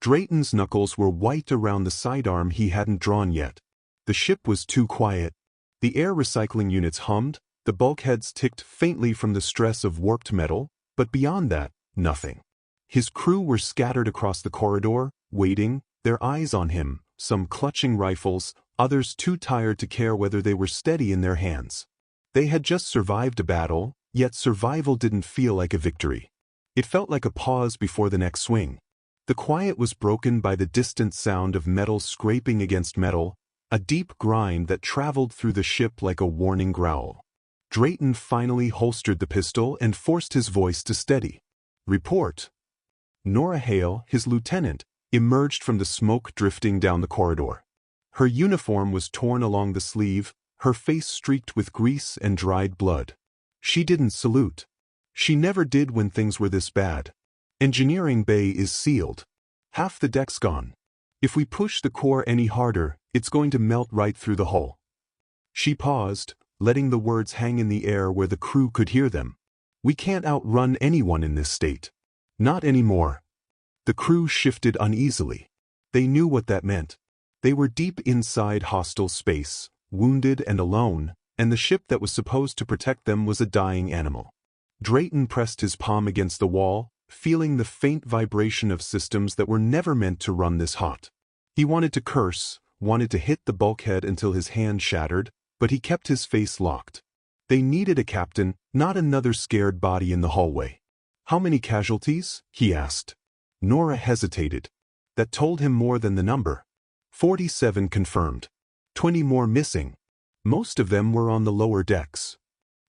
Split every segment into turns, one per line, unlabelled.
Drayton's knuckles were white around the sidearm he hadn't drawn yet. The ship was too quiet. The air recycling units hummed, the bulkheads ticked faintly from the stress of warped metal, but beyond that, nothing. His crew were scattered across the corridor, waiting, their eyes on him, some clutching rifles, others too tired to care whether they were steady in their hands. They had just survived a battle, yet survival didn't feel like a victory. It felt like a pause before the next swing. The quiet was broken by the distant sound of metal scraping against metal, a deep grind that traveled through the ship like a warning growl. Drayton finally holstered the pistol and forced his voice to steady. "Report." Nora Hale, his lieutenant, emerged from the smoke drifting down the corridor. Her uniform was torn along the sleeve, her face streaked with grease and dried blood. She didn't salute. She never did when things were this bad. "Engineering bay is sealed. Half the deck's gone. If we push the core any harder, it's going to melt right through the hull." She paused, letting the words hang in the air where the crew could hear them. "We can't outrun anyone in this state. Not anymore." The crew shifted uneasily. They knew what that meant. They were deep inside hostile space, wounded and alone, and the ship that was supposed to protect them was a dying animal. Drayton pressed his palm against the wall, feeling the faint vibration of systems that were never meant to run this hot. He wanted to curse, wanted to hit the bulkhead until his hand shattered, but he kept his face locked. They needed a captain, not another scared body in the hallway. "How many casualties?" he asked. Nora hesitated. That told him more than the number. 47 confirmed. 20 more missing. Most of them were on the lower decks.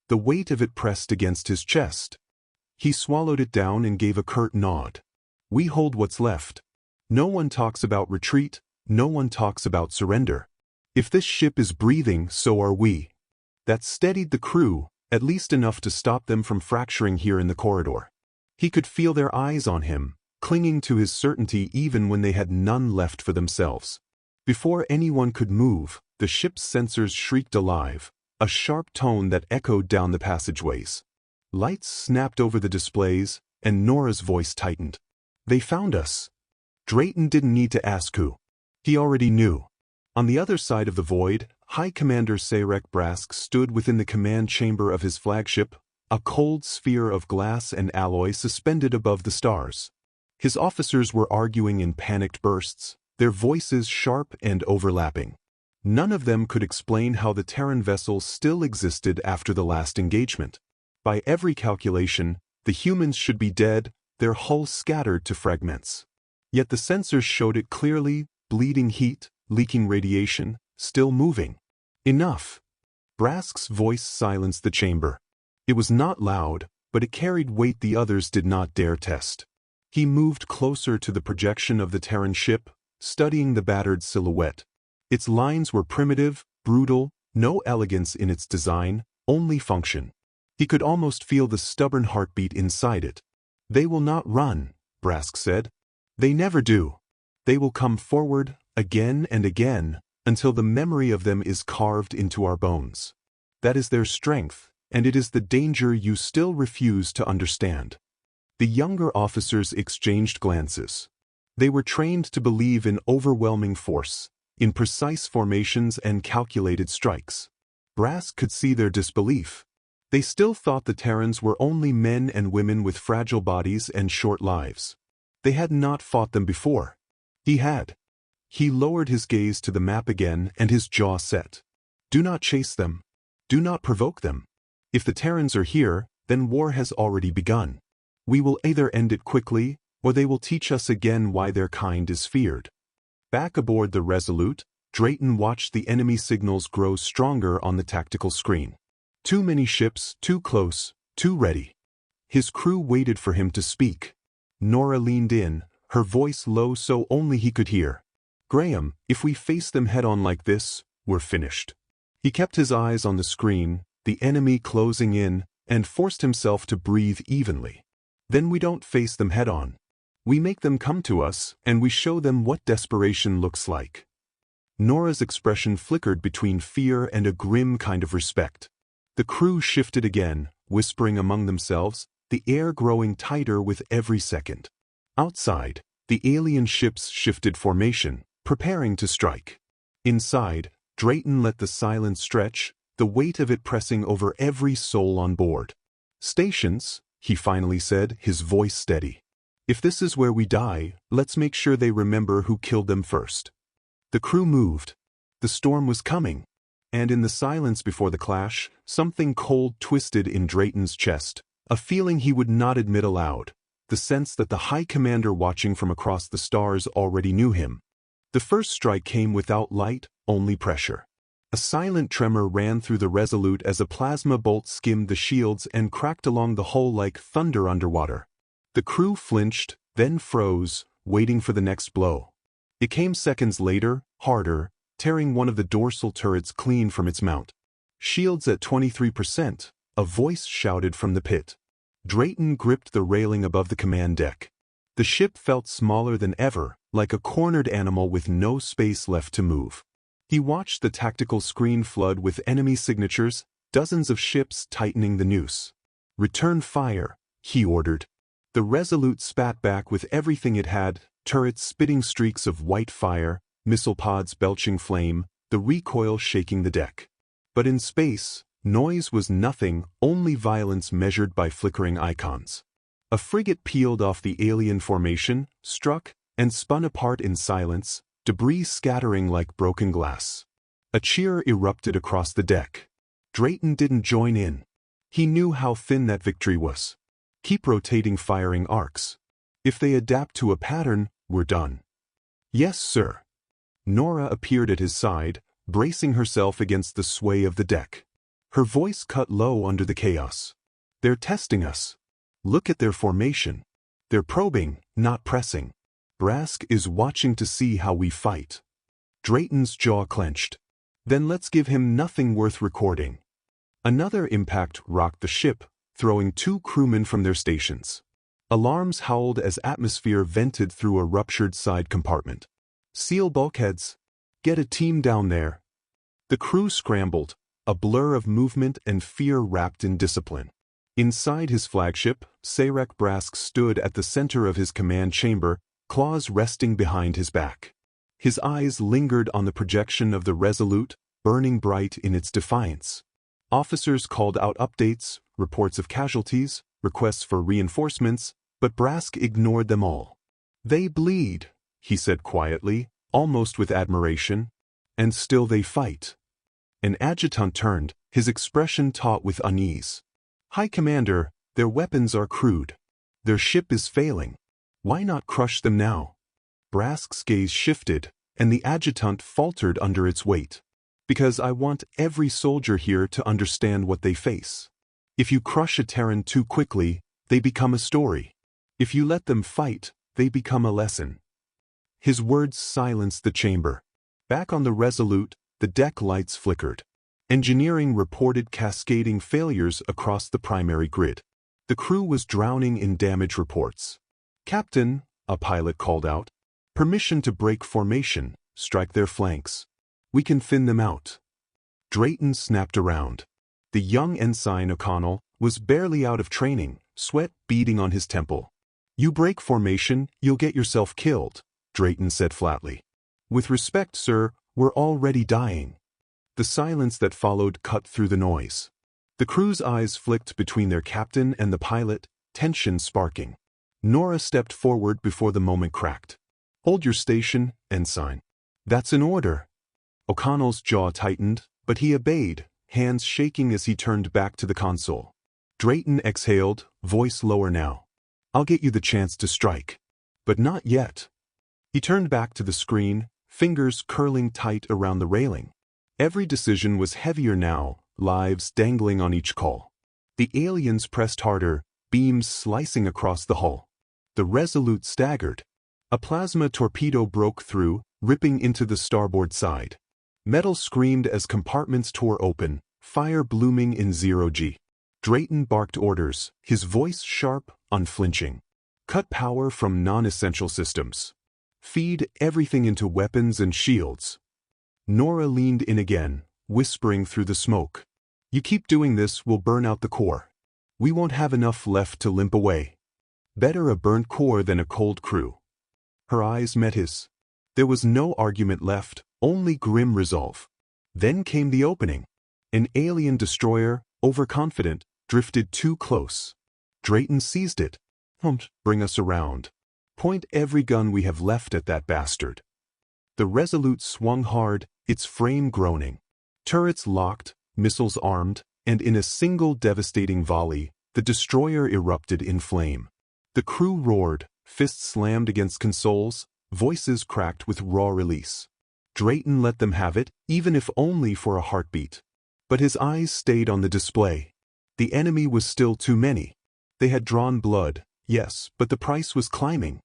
The weight of it pressed against his chest. He swallowed it down and gave a curt nod. "We hold what's left. No one talks about retreat, no one talks about surrender. If this ship is breathing, so are we." That steadied the crew, at least enough to stop them from fracturing here in the corridor. He could feel their eyes on him, clinging to his certainty even when they had none left for themselves. Before anyone could move, the ship's sensors shrieked alive, a sharp tone that echoed down the passageways. Lights snapped over the displays, and Nora's voice tightened. "They found us." Drayton didn't need to ask who. He already knew. On the other side of the void, High Commander Sarek Brask stood within the command chamber of his flagship, a cold sphere of glass and alloy suspended above the stars. His officers were arguing in panicked bursts, their voices sharp and overlapping. None of them could explain how the Terran vessel still existed after the last engagement. By every calculation, the humans should be dead, their hull scattered to fragments. Yet the sensors showed it clearly, bleeding heat, leaking radiation, still moving. "Enough." Brask's voice silenced the chamber. It was not loud, but it carried weight the others did not dare test. He moved closer to the projection of the Terran ship, studying the battered silhouette. Its lines were primitive, brutal, no elegance in its design, only function. He could almost feel the stubborn heartbeat inside it. "They will not run," Brask said. "They never do. They will come forward, again and again, until the memory of them is carved into our bones. That is their strength, and it is the danger you still refuse to understand." The younger officers exchanged glances. They were trained to believe in overwhelming force, in precise formations and calculated strikes. Brask could see their disbelief. They still thought the Terrans were only men and women with fragile bodies and short lives. They had not fought them before. He had. He lowered his gaze to the map again and his jaw set. "Do not chase them. Do not provoke them. If the Terrans are here, then war has already begun. We will either end it quickly, or they will teach us again why their kind is feared." Back aboard the Resolute, Drayton watched the enemy signals grow stronger on the tactical screen. Too many ships, too close, too ready. His crew waited for him to speak. Nora leaned in, her voice low so only he could hear. "Graham, if we face them head-on like this, we're finished." He kept his eyes on the screen, the enemy closing in, and forced himself to breathe evenly. "Then we don't face them head-on. We make them come to us, and we show them what desperation looks like." Nora's expression flickered between fear and a grim kind of respect. The crew shifted again, whispering among themselves, the air growing tighter with every second. Outside, The alien ships shifted formation, preparing to strike. Inside, Drayton let the silence stretch, the weight of it pressing over every soul on board. "Stations," he finally said, his voice steady. "If this is where we die, let's make sure they remember who killed them first." The crew moved. The storm was coming. And in the silence before the clash, something cold twisted in Drayton's chest, a feeling he would not admit aloud, the sense that the High Commander watching from across the stars already knew him. The first strike came without light, only pressure. A silent tremor ran through the Resolute as a plasma bolt skimmed the shields and cracked along the hull like thunder underwater. The crew flinched, then froze, waiting for the next blow. It came seconds later, harder, tearing one of the dorsal turrets clean from its mount. "Shields at 23%, a voice shouted from the pit. Drayton gripped the railing above the command deck. The ship felt smaller than ever, like a cornered animal with no space left to move. He watched the tactical screen flood with enemy signatures, dozens of ships tightening the noose. "Return fire," he ordered. The Resolute spat back with everything it had, turrets spitting streaks of white fire, missile pods belching flame, the recoil shaking the deck. But in space, noise was nothing, only violence measured by flickering icons. A frigate peeled off the alien formation, struck, and spun apart in silence, debris scattering like broken glass. A cheer erupted across the deck. Drayton didn't join in. He knew how thin that victory was. Keep rotating firing arcs. If they adapt to a pattern, we're done. "Yes, sir." Nora appeared at his side, bracing herself against the sway of the deck. Her voice cut low under the chaos. "They're testing us. Look at their formation. They're probing, not pressing. Brask is watching to see how we fight." Drayton's jaw clenched. "Then let's give him nothing worth recording." Another impact rocked the ship, throwing 2 crewmen from their stations. Alarms howled as atmosphere vented through a ruptured side compartment. "Seal bulkheads. Get a team down there." The crew scrambled, a blur of movement and fear wrapped in discipline. Inside his flagship, Sarek Brask stood at the center of his command chamber, claws resting behind his back. His eyes lingered on the projection of the Resolute, burning bright in its defiance. Officers called out updates, reports of casualties, requests for reinforcements, but Brask ignored them all. "They bleed," he said quietly, almost with admiration. "And still they fight." An adjutant turned, his expression taut with unease. "High Commander, their weapons are crude. Their ship is failing. Why not crush them now?" Brask's gaze shifted, and the adjutant faltered under its weight. "Because I want every soldier here to understand what they face. If you crush a Terran too quickly, they become a story. If you let them fight, they become a lesson." His words silenced the chamber. Back on the Resolute, the deck lights flickered. Engineering reported cascading failures across the primary grid. The crew was drowning in damage reports. "Captain," a pilot called out. "Permission to break formation, strike their flanks. We can thin them out." Drayton snapped around. The young ensign O'Connell was barely out of training, sweat beading on his temple. "You break formation, you'll get yourself killed," Drayton said flatly. "With respect, sir, we're already dying." The silence that followed cut through the noise. The crew's eyes flicked between their captain and the pilot, tension sparking. Nora stepped forward before the moment cracked. "Hold your station, ensign." "That's an order." O'Connell's jaw tightened, but he obeyed, hands shaking as he turned back to the console. Drayton exhaled, voice lower now. "I'll get you the chance to strike. But not yet." He turned back to the screen, fingers curling tight around the railing. Every decision was heavier now, lives dangling on each call. The aliens pressed harder, beams slicing across the hull. The Resolute staggered. A plasma torpedo broke through, ripping into the starboard side. Metal screamed as compartments tore open, fire blooming in 0G. Drayton barked orders, his voice sharp, unflinching. "Cut power from non-essential systems. Feed everything into weapons and shields." Nora leaned in again, whispering through the smoke. "You keep doing this, we'll burn out the core. We won't have enough left to limp away. Better a burnt core than a cold crew." Her eyes met his. There was no argument left, only grim resolve. Then came the opening. An alien destroyer, overconfident, drifted too close. Drayton seized it. Bring us around. Point every gun we have left at that bastard. The Resolute swung hard, its frame groaning. Turrets locked, missiles armed, and in a single devastating volley, the destroyer erupted in flame. The crew roared, fists slammed against consoles, voices cracked with raw release. Drayton let them have it, even if only for a heartbeat. But his eyes stayed on the display. The enemy was still too many. They had drawn blood, yes, but the price was climbing.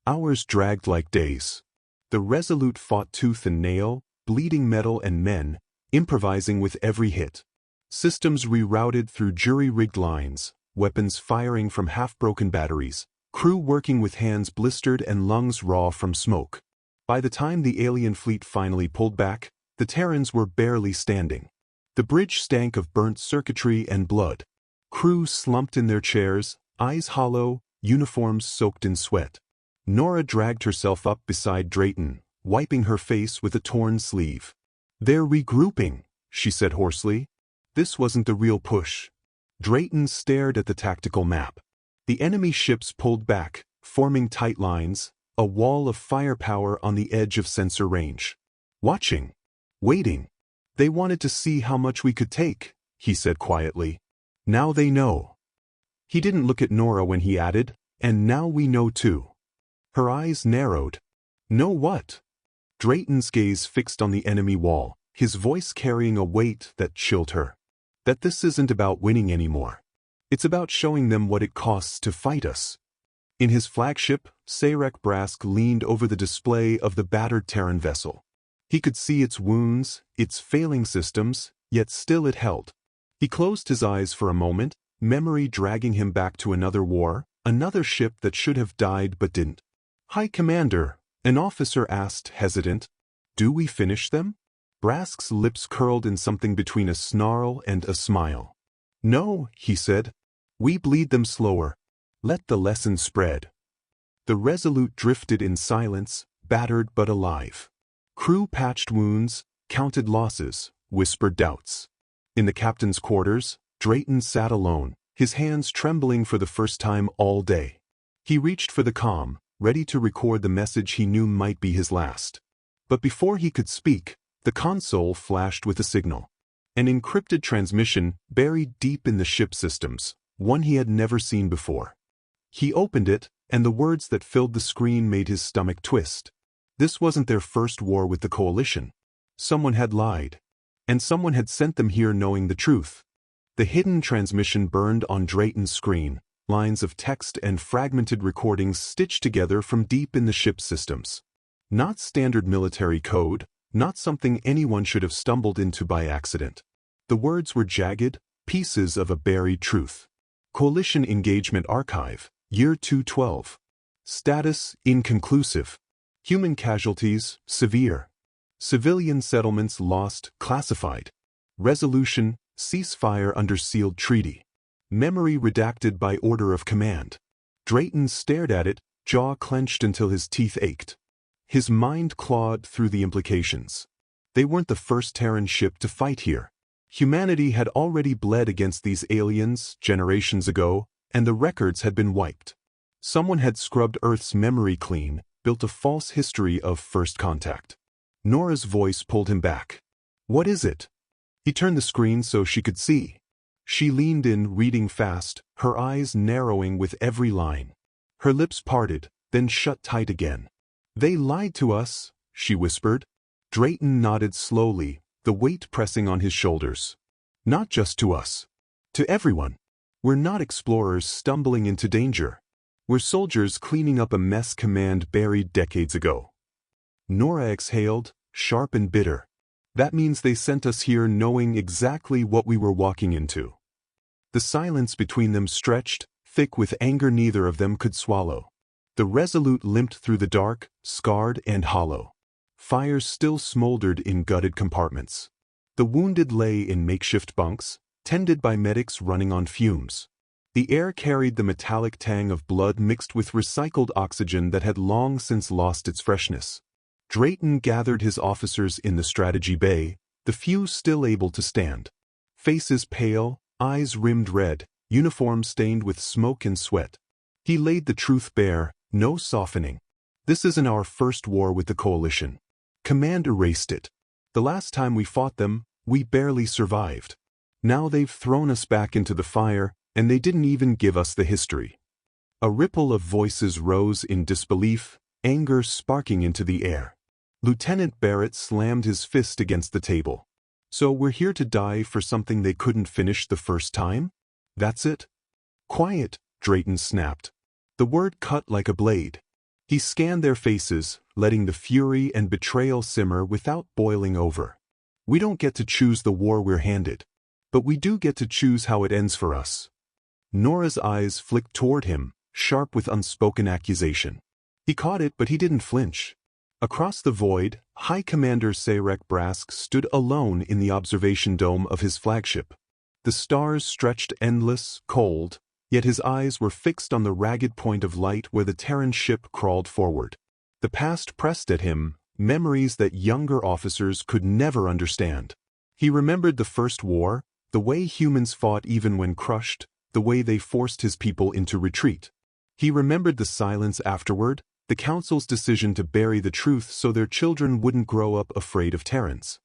Hours dragged like days. The Resolute fought tooth and nail, bleeding metal and men, improvising with every hit. Systems rerouted through jury-rigged lines, weapons firing from half-broken batteries, crew working with hands blistered and lungs raw from smoke. By the time the alien fleet finally pulled back, the Terrans were barely standing. The bridge stank of burnt circuitry and blood. Crew slumped in their chairs, eyes hollow, uniforms soaked in sweat. Nora dragged herself up beside Drayton, wiping her face with a torn sleeve. "They're regrouping," she said hoarsely. This wasn't the real push. Drayton stared at the tactical map. The enemy ships pulled back, forming tight lines, a wall of firepower on the edge of sensor range. Watching. Waiting. "They wanted to see how much we could take," he said quietly. "Now they know." He didn't look at Nora when he added, "And now we know too." Her eyes narrowed. "Know what?" Drayton's gaze fixed on the enemy wall, his voice carrying a weight that chilled her. "That this isn't about winning anymore. It's about showing them what it costs to fight us." In his flagship, Sarek Brask leaned over the display of the battered Terran vessel. He could see its wounds, its failing systems, yet still it held. He closed his eyes for a moment, memory dragging him back to another war, another ship that should have died but didn't. "High Commander," an officer asked, hesitant, "do we finish them?" Brask's lips curled in something between a snarl and a smile. "No," he said. "We bleed them slower. Let the lesson spread." The Resolute drifted in silence, battered but alive. Crew patched wounds, counted losses, whispered doubts. In the captain's quarters, Drayton sat alone, his hands trembling for the first time all day. He reached for the comm, ready to record the message he knew might be his last. But before he could speak, the console flashed with a signal. An encrypted transmission buried deep in the ship systems, one he had never seen before. He opened it, and the words that filled the screen made his stomach twist. This wasn't their first war with the Coalition. Someone had lied. And someone had sent them here knowing the truth. The hidden transmission burned on Drayton's screen, lines of text and fragmented recordings stitched together from deep in the ship's systems. Not standard military code, not something anyone should have stumbled into by accident. The words were jagged, pieces of a buried truth. Coalition Engagement Archive, Year 212. Status, inconclusive. Human casualties, severe. Civilian settlements lost, classified. Resolution, ceasefire under sealed treaty. Memory redacted by order of command. Drayton stared at it, jaw clenched until his teeth ached. His mind clawed through the implications. They weren't the first Terran ship to fight here. Humanity had already bled against these aliens generations ago, and the records had been wiped. Someone had scrubbed Earth's memory clean, built a false history of first contact. Nora's voice pulled him back. "What is it?" He turned the screen so she could see. She leaned in, reading fast, her eyes narrowing with every line. Her lips parted, then shut tight again. "They lied to us," she whispered. Drayton nodded slowly, the weight pressing on his shoulders. "Not just to us. To everyone. We're not explorers stumbling into danger. We're soldiers cleaning up a mess command buried decades ago." Nora exhaled, sharp and bitter. "That means they sent us here knowing exactly what we were walking into." The silence between them stretched, thick with anger neither of them could swallow. The Resolute limped through the dark, scarred and hollow. Fires still smoldered in gutted compartments. The wounded lay in makeshift bunks, tended by medics running on fumes. The air carried the metallic tang of blood mixed with recycled oxygen that had long since lost its freshness. Drayton gathered his officers in the strategy bay, the few still able to stand. Faces pale, eyes rimmed red, uniforms stained with smoke and sweat. He laid the truth bare, no softening. This isn't our first war with the Coalition. Command erased it. The last time we fought them, we barely survived. Now they've thrown us back into the fire, and they didn't even give us the history. A ripple of voices rose in disbelief, anger sparking into the air. Lieutenant Barrett slammed his fist against the table. So we're here to die for something they couldn't finish the first time? That's it? Quiet, Drayton snapped. The word cut like a blade. He scanned their faces, letting the fury and betrayal simmer without boiling over. We don't get to choose the war we're handed. But we do get to choose how it ends for us. Nora's eyes flicked toward him, sharp with unspoken accusation. He caught it, but he didn't flinch. Across the void, High Commander Sarek Brask stood alone in the observation dome of his flagship. The stars stretched endless, cold, yet his eyes were fixed on the ragged point of light where the Terran ship crawled forward. The past pressed at him, memories that younger officers could never understand. He remembered the First War, the way humans fought even when crushed, the way they forced his people into retreat. He remembered the silence afterward, the Council's decision to bury the truth so their children wouldn't grow up afraid of Terrans.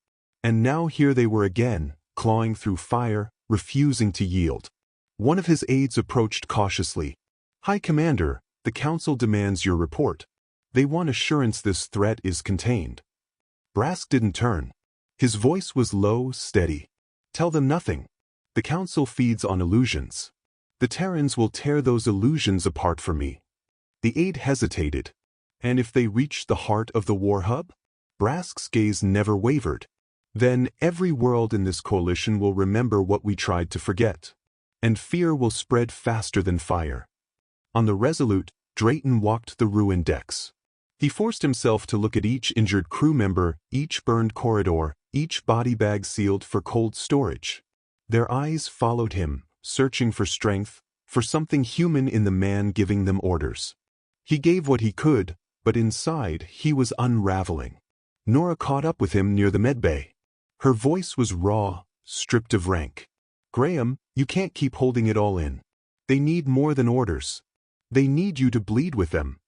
And now here they were again, clawing through fire, refusing to yield. One of his aides approached cautiously. High Commander, the Council demands your report. They want assurance this threat is contained. Brask didn't turn. His voice was low, steady. Tell them nothing. The Council feeds on illusions. The Terrans will tear those illusions apart for me. The aide hesitated. And if they reach the heart of the war hub? Brask's gaze never wavered. Then every world in this coalition will remember what we tried to forget. And fear will spread faster than fire. On the Resolute, Drayton walked the ruined decks. He forced himself to look at each injured crew member, each burned corridor, each body bag sealed for cold storage. Their eyes followed him, searching for strength, for something human in the man giving them orders. He gave what he could, but inside he was unraveling. Nora caught up with him near the medbay. Her voice was raw, stripped of rank. Graham, you can't keep holding it all in. They need more than orders. They need you to bleed with them.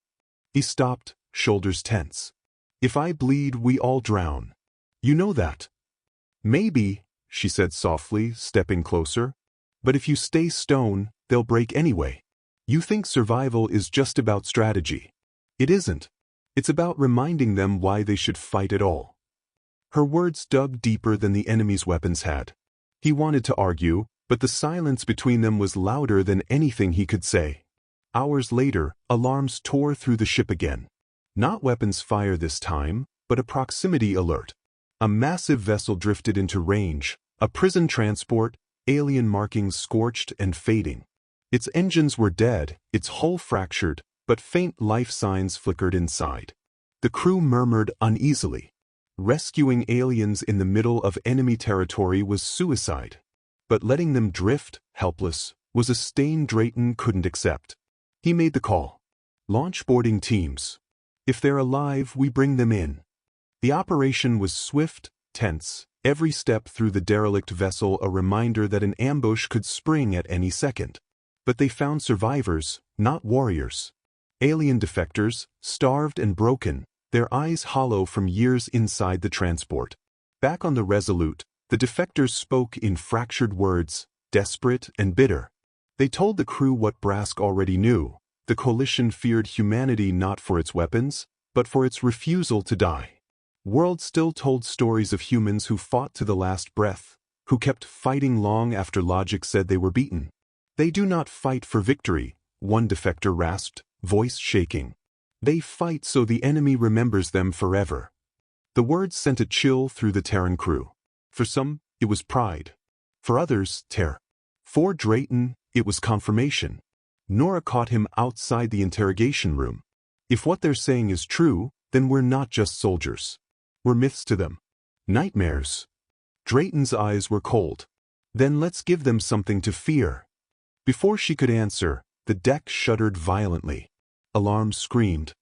He stopped, shoulders tense. If I bleed, we all drown. You know that. Maybe, she said softly, stepping closer. But if you stay stone, they'll break anyway. You think survival is just about strategy. It isn't. It's about reminding them why they should fight at all. Her words dug deeper than the enemy's weapons had. He wanted to argue, but the silence between them was louder than anything he could say. Hours later, alarms tore through the ship again. Not weapons fire this time, but a proximity alert. A massive vessel drifted into range, a prison transport, alien markings scorched and fading. Its engines were dead, its hull fractured, but faint life signs flickered inside. The crew murmured uneasily. Rescuing aliens in the middle of enemy territory was suicide. But letting them drift, helpless, was a stain Drayton couldn't accept. He made the call. Launch boarding teams. If they're alive, we bring them in. The operation was swift, tense, every step through the derelict vessel a reminder that an ambush could spring at any second. But they found survivors, not warriors. Alien defectors, starved and broken, their eyes hollow from years inside the transport. Back on the Resolute, the defectors spoke in fractured words, desperate and bitter. They told the crew what Brask already knew. The Coalition feared humanity not for its weapons, but for its refusal to die. World still told stories of humans who fought to the last breath, who kept fighting long after logic said they were beaten. They do not fight for victory, one defector rasped, voice shaking. They fight so the enemy remembers them forever. The words sent a chill through the Terran crew. For some, it was pride. For others, terror. For Drayton, it was confirmation. Nora caught him outside the interrogation room. If what they're saying is true, then we're not just soldiers. We're myths to them. Nightmares. Drayton's eyes were cold. Then let's give them something to fear. Before she could answer, the deck shuddered violently. Alarms screamed.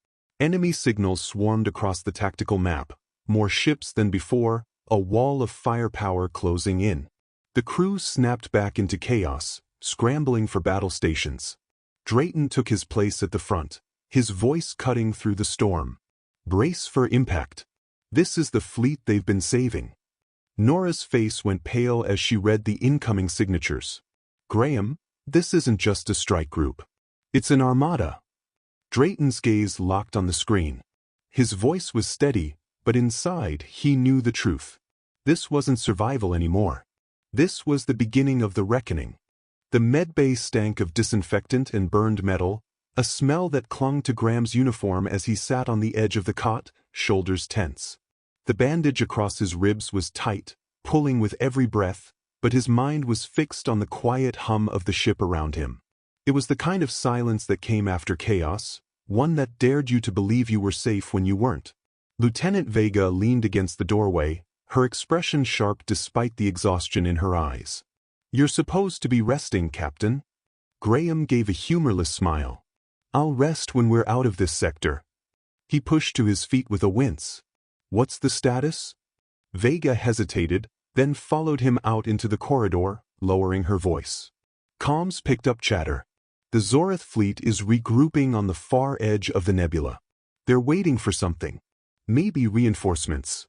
Enemy signals swarmed across the tactical map, more ships than before, a wall of firepower closing in. The crew snapped back into chaos, scrambling for battle stations. Drayton took his place at the front, his voice cutting through the storm. Brace for impact. This is the fleet they've been saving. Nora's face went pale as she read the incoming signatures. Graham, this isn't just a strike group. It's an armada. Drayton's gaze locked on the screen. His voice was steady, but inside he knew the truth. This wasn't survival anymore. This was the beginning of the reckoning. The medbay stank of disinfectant and burned metal, a smell that clung to Graham's uniform as he sat on the edge of the cot, shoulders tense. The bandage across his ribs was tight, pulling with every breath, but his mind was fixed on the quiet hum of the ship around him. It was the kind of silence that came after chaos, one that dared you to believe you were safe when you weren't. Lieutenant Vega leaned against the doorway, her expression sharp despite the exhaustion in her eyes. "You're supposed to be resting, Captain." Graham gave a humorless smile. "I'll rest when we're out of this sector." He pushed to his feet with a wince. "What's the status?" Vega hesitated, then followed him out into the corridor, lowering her voice. Comms picked up chatter. The Zorith fleet is regrouping on the far edge of the nebula. They're waiting for something. Maybe reinforcements.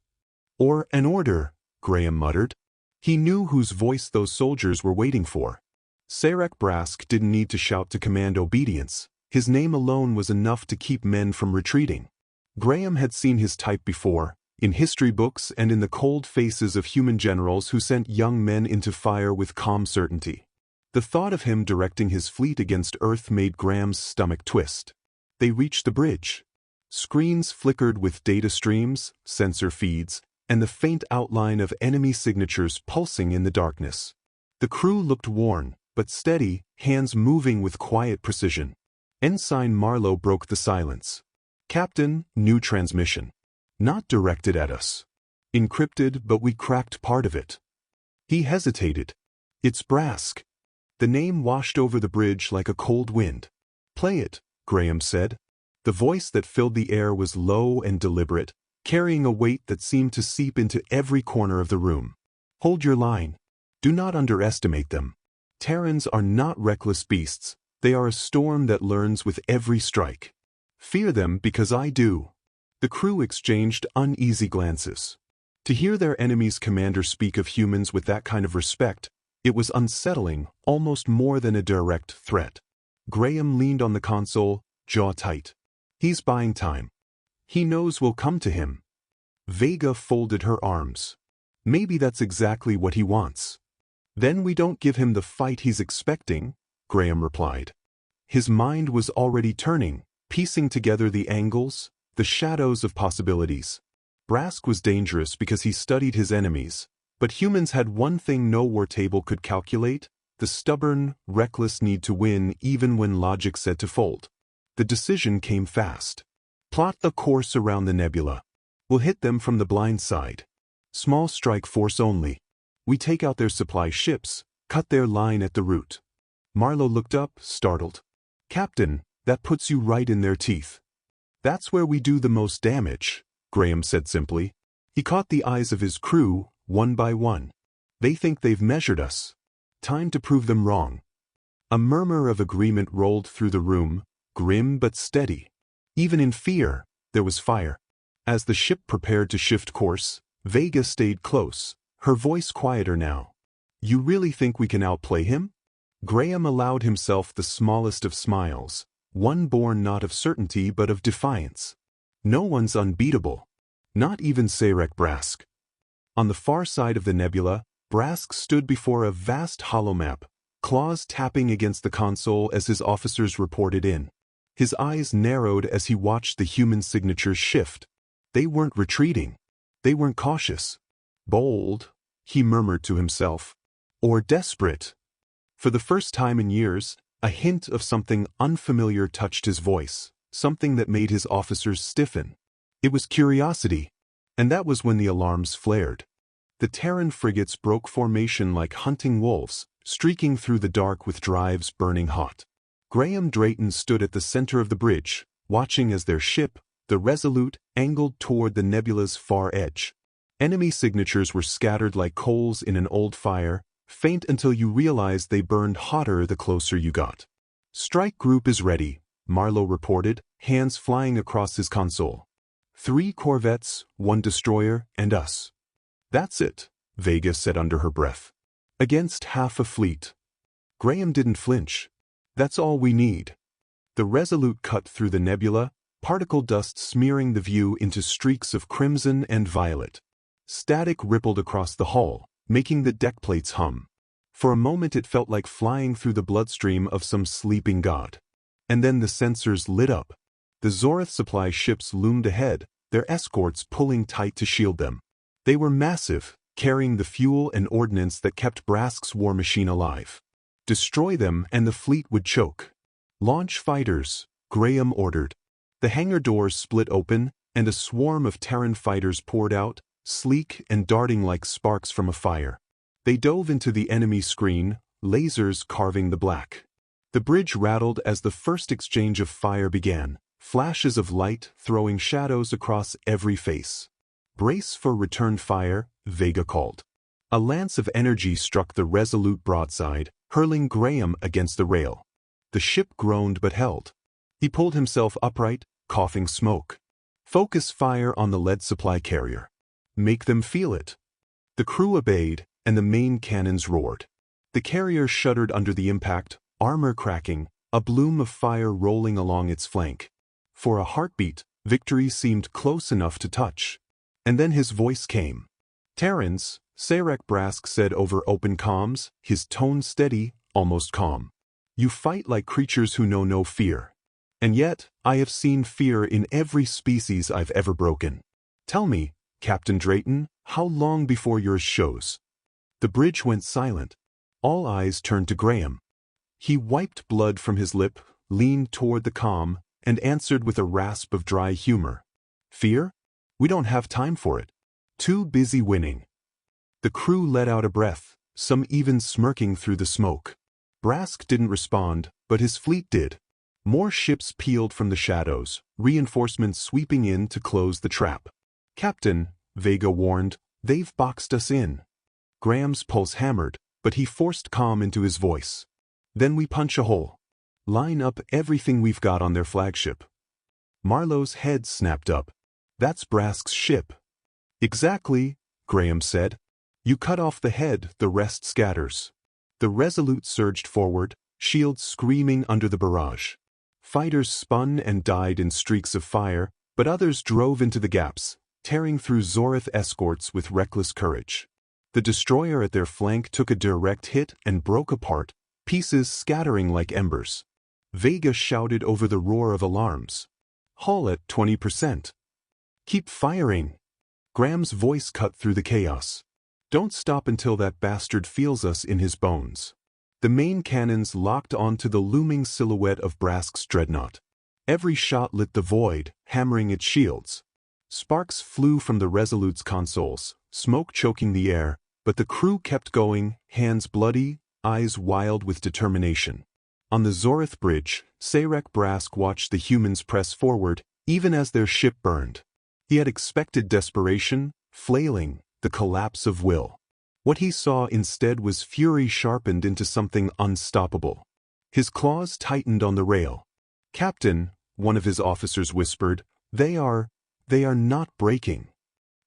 Or an order, Graham muttered. He knew whose voice those soldiers were waiting for. Sarek Brask didn't need to shout to command obedience. His name alone was enough to keep men from retreating. Graham had seen his type before, in history books and in the cold faces of human generals who sent young men into fire with calm certainty. The thought of him directing his fleet against Earth made Graham's stomach twist. They reached the bridge. Screens flickered with data streams, sensor feeds, and the faint outline of enemy signatures pulsing in the darkness. The crew looked worn, but steady, hands moving with quiet precision. Ensign Marlowe broke the silence. "Captain, new transmission. Not directed at us. Encrypted, but we cracked part of it." He hesitated. "It's Brask." The name washed over the bridge like a cold wind. "Play it," Graham said. The voice that filled the air was low and deliberate, carrying a weight that seemed to seep into every corner of the room. "Hold your line. Do not underestimate them. Terrans are not reckless beasts. They are a storm that learns with every strike. Fear them because I do." The crew exchanged uneasy glances. To hear their enemy's commander speak of humans with that kind of respect, it was unsettling, almost more than a direct threat. Graham leaned on the console, jaw tight. He's buying time. He knows we'll come to him. Vega folded her arms. Maybe that's exactly what he wants. Then we don't give him the fight he's expecting, Graham replied. His mind was already turning, piecing together the angles, the shadows of possibilities. Brask was dangerous because he studied his enemies, but humans had one thing no war table could calculate: the stubborn, reckless need to win even when logic said to fold. The decision came fast. Plot a course around the nebula. We'll hit them from the blind side. Small strike force only. We take out their supply ships, cut their line at the root. Marlowe looked up, startled. "Captain, that puts you right in their teeth." "That's where we do the most damage," Graham said simply. He caught the eyes of his crew, one by one. "They think they've measured us. Time to prove them wrong." A murmur of agreement rolled through the room, grim but steady. Even in fear, there was fire. As the ship prepared to shift course, Vega stayed close, her voice quieter now. "You really think we can outplay him?" Graham allowed himself the smallest of smiles, one born not of certainty but of defiance. "No one's unbeatable. Not even Sarek Brask." On the far side of the nebula, Brask stood before a vast holomap, claws tapping against the console as his officers reported in. His eyes narrowed as he watched the human signatures shift. They weren't retreating. They weren't cautious. Bold, he murmured to himself. Or desperate. For the first time in years, a hint of something unfamiliar touched his voice, something that made his officers stiffen. It was curiosity, and that was when the alarms flared. The Terran frigates broke formation like hunting wolves, streaking through the dark with drives burning hot. Graham Drayton stood at the center of the bridge, watching as their ship, the Resolute, angled toward the nebula's far edge. Enemy signatures were scattered like coals in an old fire, faint until you realized they burned hotter the closer you got. "Strike group is ready," Marlowe reported, hands flying across his console. 3 corvettes, 1 destroyer, and us. "That's it," Vega said under her breath. "Against half a fleet." Graham didn't flinch. "That's all we need." The Resolute cut through the nebula, particle dust smearing the view into streaks of crimson and violet. Static rippled across the hull, making the deck plates hum. For a moment it felt like flying through the bloodstream of some sleeping god. And then the sensors lit up. The Zorith supply ships loomed ahead, their escorts pulling tight to shield them. They were massive, carrying the fuel and ordnance that kept Brask's war machine alive. Destroy them and the fleet would choke. "Launch fighters," Graham ordered. The hangar doors split open, and a swarm of Terran fighters poured out, sleek and darting like sparks from a fire. They dove into the enemy screen, lasers carving the black. The bridge rattled as the first exchange of fire began, flashes of light throwing shadows across every face. "Brace for return fire," Vega called. A lance of energy struck the Resolute broadside, hurling Graham against the rail. The ship groaned but held. He pulled himself upright, coughing smoke. "Focus fire on the lead supply carrier. Make them feel it." The crew obeyed, and the main cannons roared. The carrier shuddered under the impact, armor cracking, a bloom of fire rolling along its flank. For a heartbeat, victory seemed close enough to touch. And then his voice came. "Terrans," Sarek Brask said over open comms, his tone steady, almost calm. "You fight like creatures who know no fear. And yet, I have seen fear in every species I've ever broken. Tell me, Captain Drayton, how long before yours shows?" The bridge went silent. All eyes turned to Graham. He wiped blood from his lip, leaned toward the comm, and answered with a rasp of dry humor. "Fear? We don't have time for it. Too busy winning." The crew let out a breath, some even smirking through the smoke. Brask didn't respond, but his fleet did. More ships peeled from the shadows, reinforcements sweeping in to close the trap. "Captain," Vega warned, "they've boxed us in." Graham's pulse hammered, but he forced calm into his voice. "Then we punch a hole. Line up everything we've got on their flagship." Marlowe's head snapped up. "That's Brask's ship." "Exactly," Graham said. "You cut off the head, the rest scatters." The Resolute surged forward, shields screaming under the barrage. Fighters spun and died in streaks of fire, but others drove into the gaps, tearing through Zorith escorts with reckless courage. The destroyer at their flank took a direct hit and broke apart, pieces scattering like embers. Vega shouted over the roar of alarms. "Hull at 20%. Keep firing." Graham's voice cut through the chaos. "Don't stop until that bastard feels us in his bones." The main cannons locked onto the looming silhouette of Brask's dreadnought. Every shot lit the void, hammering its shields. Sparks flew from the Resolute's consoles, smoke choking the air, but the crew kept going, hands bloody, eyes wild with determination. On the Zorith bridge, Sarek Brask watched the humans press forward, even as their ship burned. He had expected desperation, flailing, the collapse of will. What he saw instead was fury sharpened into something unstoppable. His claws tightened on the rail. "Captain," one of his officers whispered, they are not breaking."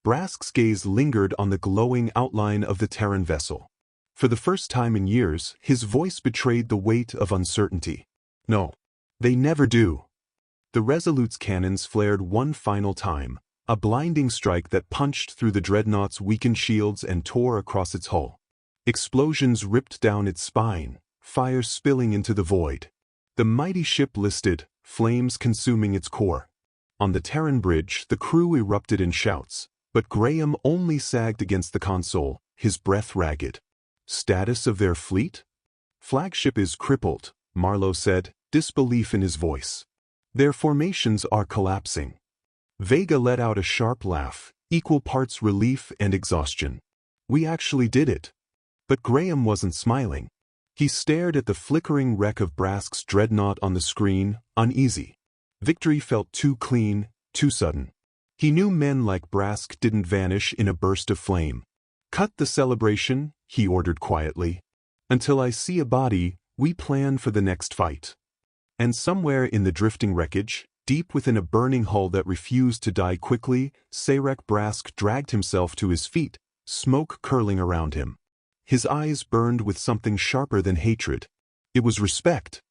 Brask's gaze lingered on the glowing outline of the Terran vessel. For the first time in years, his voice betrayed the weight of uncertainty. "No. They never do." The Resolute's cannons flared one final time, a blinding strike that punched through the dreadnought's weakened shields and tore across its hull. Explosions ripped down its spine, fire spilling into the void. The mighty ship listed, flames consuming its core. On the Terran bridge, the crew erupted in shouts, but Graham only sagged against the console, his breath ragged. "Status of their fleet?" "Flagship is crippled," Marlowe said, disbelief in his voice. "Their formations are collapsing." Vega let out a sharp laugh, equal parts relief and exhaustion. We actually did it. But Graham wasn't smiling. He stared at the flickering wreck of Brask's dreadnought on the screen, uneasy. Victory felt too clean, too sudden. He knew men like Brask didn't vanish in a burst of flame. Cut the celebration, he ordered quietly. Until I see a body, we plan for the next fight. And somewhere in the drifting wreckage, deep within a burning hull that refused to die quickly, Sarek Brask dragged himself to his feet, smoke curling around him. His eyes burned with something sharper than hatred. It was respect.